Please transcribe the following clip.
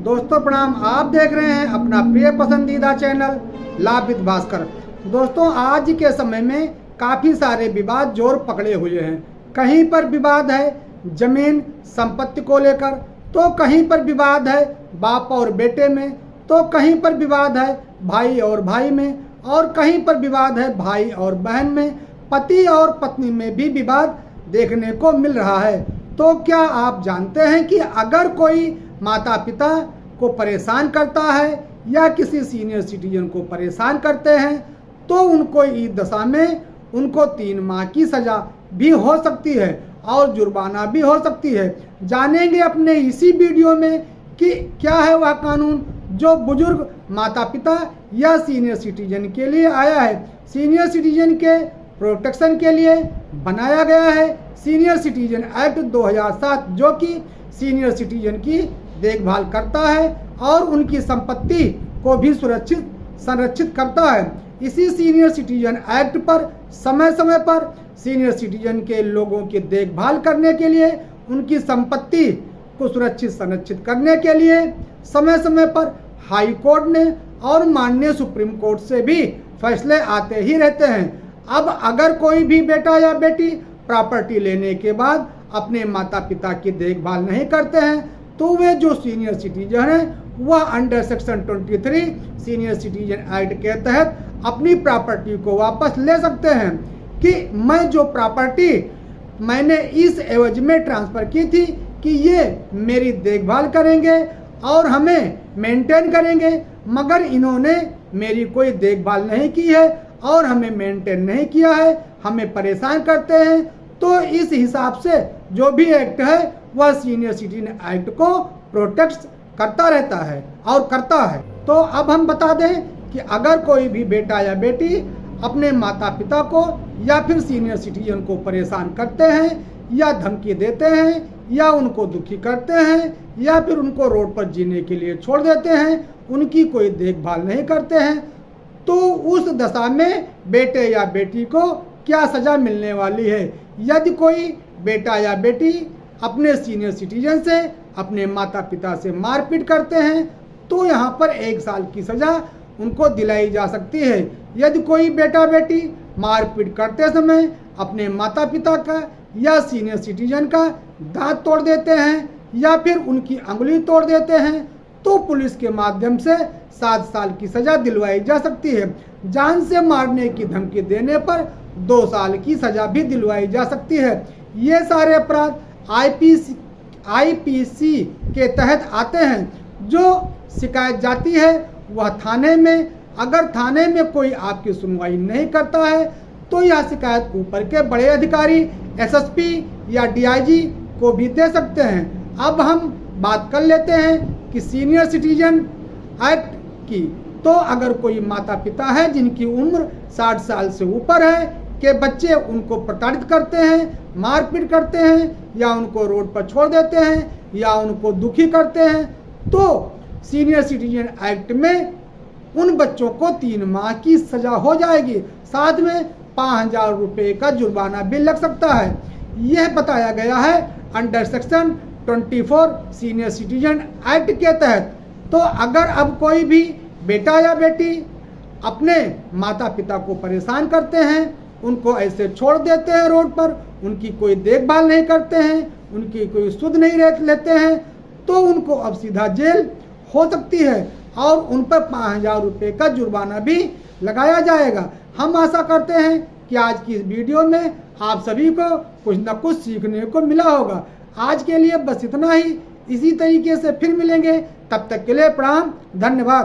दोस्तों प्रणाम। आप देख रहे हैं अपना प्रिय पसंदीदा चैनल लाभ विद भास्कर। दोस्तों आज के समय में काफ़ी सारे विवाद जोर पकड़े हुए हैं। कहीं पर विवाद है जमीन संपत्ति को लेकर, तो कहीं पर विवाद है बाप और बेटे में, तो कहीं पर विवाद है भाई और भाई में, और कहीं पर विवाद है भाई और बहन में, पति और पत्नी में भी विवाद देखने को मिल रहा है। तो क्या आप जानते हैं कि अगर कोई माता पिता को परेशान करता है या किसी सीनियर सिटीजन को परेशान करते हैं तो उनको इस दशा में उनको 3 माह की सज़ा भी हो सकती है और जुर्माना भी हो सकती है। जानेंगे अपने इसी वीडियो में कि क्या है वह कानून जो बुजुर्ग माता पिता या सीनियर सिटीजन के लिए आया है। सीनियर सिटीजन के प्रोटेक्शन के लिए बनाया गया है सीनियर सिटीजन एक्ट 2007, जो कि सीनियर सिटीजन की देखभाल करता है और उनकी संपत्ति को भी संरक्षित करता है। इसी सीनियर सिटीजन एक्ट पर समय समय पर सीनियर सिटीजन के लोगों की देखभाल करने के लिए, उनकी संपत्ति को संरक्षित करने के लिए समय समय पर हाई कोर्ट ने और माननीय सुप्रीम कोर्ट से भी फैसले आते ही रहते हैं। अब अगर कोई भी बेटा या बेटी प्रॉपर्टी लेने के बाद अपने माता पिता की देखभाल नहीं करते हैं तो वे जो सीनियर सिटीजन हैं वह under section 23 senior citizen act के तहत अपनी प्रॉपर्टी को वापस ले सकते हैं कि मैं जो प्रॉपर्टी मैंने इस एवज में ट्रांसफ़र की थी कि ये मेरी देखभाल करेंगे और हमें मेंटेन करेंगे, मगर इन्होंने मेरी कोई देखभाल नहीं की है और हमें मेंटेन नहीं किया है, हमें परेशान करते हैं। तो इस हिसाब से जो भी एक्ट है वह सीनियर सिटीजन एक्ट को प्रोटेक्ट करता रहता है और करता है। तो अब हम बता दें कि अगर कोई भी बेटा या बेटी अपने माता पिता को या फिर सीनियर सिटीजन को परेशान करते हैं या धमकी देते हैं या उनको दुखी करते हैं या फिर उनको रोड पर जीने के लिए छोड़ देते हैं, उनकी कोई देखभाल नहीं करते हैं, तो उस दशा में बेटे या बेटी को क्या सज़ा मिलने वाली है। यदि कोई बेटा या बेटी अपने सीनियर सिटीजन से, अपने माता पिता से मारपीट करते हैं तो यहाँ पर 1 साल की सज़ा उनको दिलाई जा सकती है। यदि कोई बेटा बेटी मारपीट करते समय अपने माता पिता का या सीनियर सिटीजन का दांत तोड़ देते हैं या फिर उनकी अंगुली तोड़ देते हैं तो पुलिस के माध्यम से 7 साल की सज़ा दिलवाई जा सकती है। जान से मारने की धमकी देने पर 2 साल की सज़ा भी दिलवाई जा सकती है। ये सारे अपराध आईपीसी के तहत आते हैं। जो शिकायत जाती है वह थाने में, अगर थाने में कोई आपकी सुनवाई नहीं करता है तो यह शिकायत ऊपर के बड़े अधिकारी एसएसपी या डीआईजी को भी दे सकते हैं। अब हम बात कर लेते हैं कि सीनियर सिटीजन एक्ट की। तो अगर कोई माता पिता है जिनकी उम्र 60 साल से ऊपर है के बच्चे उनको प्रताड़ित करते हैं, मारपीट करते हैं या उनको रोड पर छोड़ देते हैं या उनको दुखी करते हैं तो सीनियर सिटीजन एक्ट में उन बच्चों को 3 माह की सज़ा हो जाएगी, साथ में 5000 रुपये का जुर्माना भी लग सकता है। यह बताया गया है under section 24 senior citizen act के तहत। तो अगर अब कोई भी बेटा या बेटी अपने माता पिता को परेशान करते हैं, उनको ऐसे छोड़ देते हैं रोड पर, उनकी कोई देखभाल नहीं करते हैं, उनकी कोई सुध नहीं लेते हैं, तो उनको अब सीधा जेल हो सकती है और उन पर 5000 रुपये का जुर्माना भी लगाया जाएगा। हम आशा करते हैं कि आज की इस वीडियो में आप सभी को कुछ न कुछ सीखने को मिला होगा। आज के लिए बस इतना ही। इसी तरीके से फिर मिलेंगे, तब तक के लिए प्रणाम, धन्यवाद।